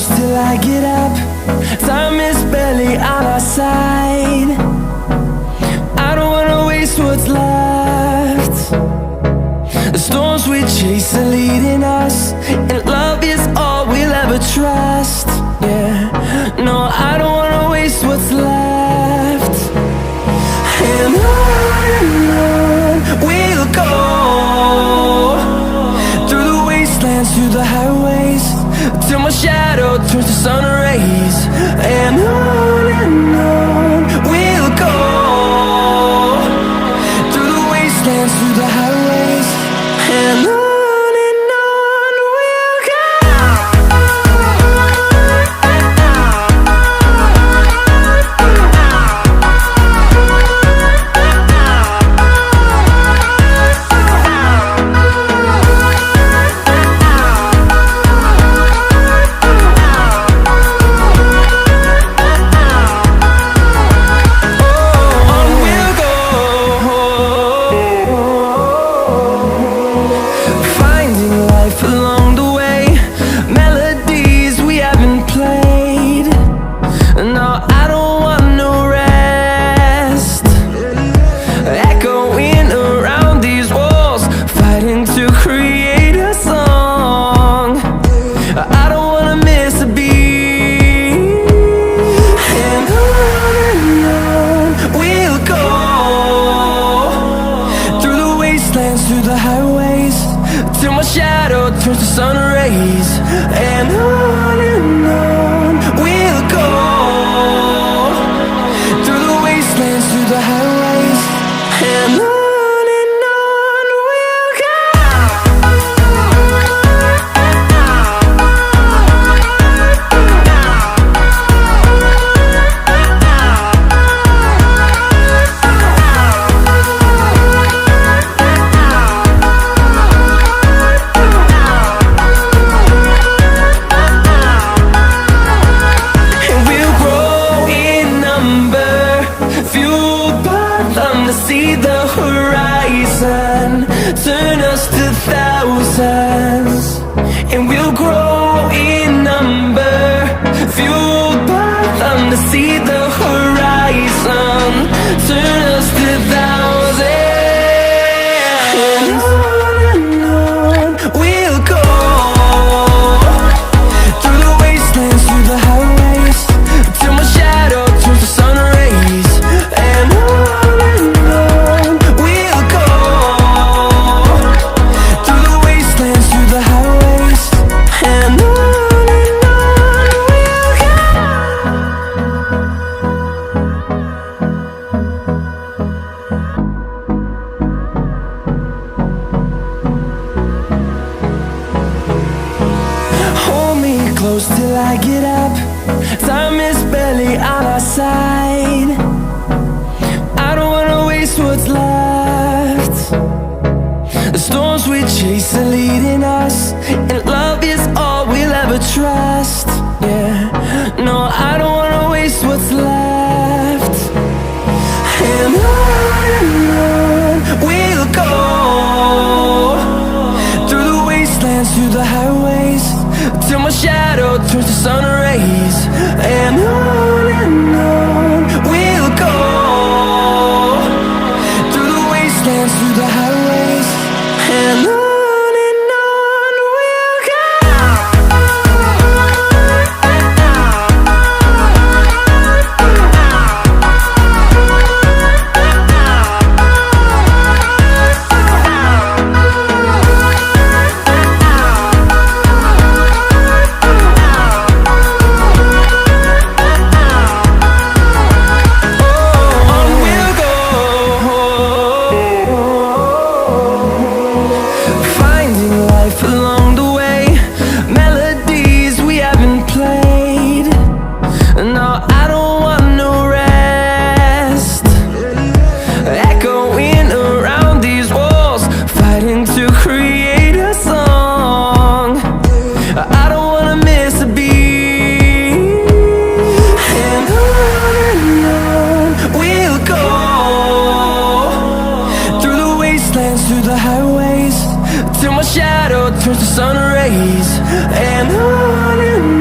close till I get up. Time is barely on our side. I don't wanna waste what's left. The storms we chase are leading us, and love is all we'll ever trust. Yeah, no, I don't wanna waste what's left. And on we'll go, through the wastelands, through the highways, till my shadow turns to sun rays. And on we'll go, through the wastelands, through the highways, and on we'll go. Through the highways, till my shadow turns to sun rays. And on we'll go, through the wastelands, through the highways, and on we'll go. See the horizon turn us to thousands, and we'll grow in number, fueled by them. To see the horizon turn us to thousands, and on we'll go, through the wastelands, through the highways, till my shadow turns to sun rays. And close till I get up. Time is barely on our side. I don't wanna waste what's left. The storms we chase are leading us, and love is all we'll ever trust. Yeah, no, I don't wanna waste what's left. And on we'll go, through the wastelands, through the highways, till my shadow turns to sun rays. And on we'll go, through the wastelands, through the highways, and on we'll go. turns to sun rays, and on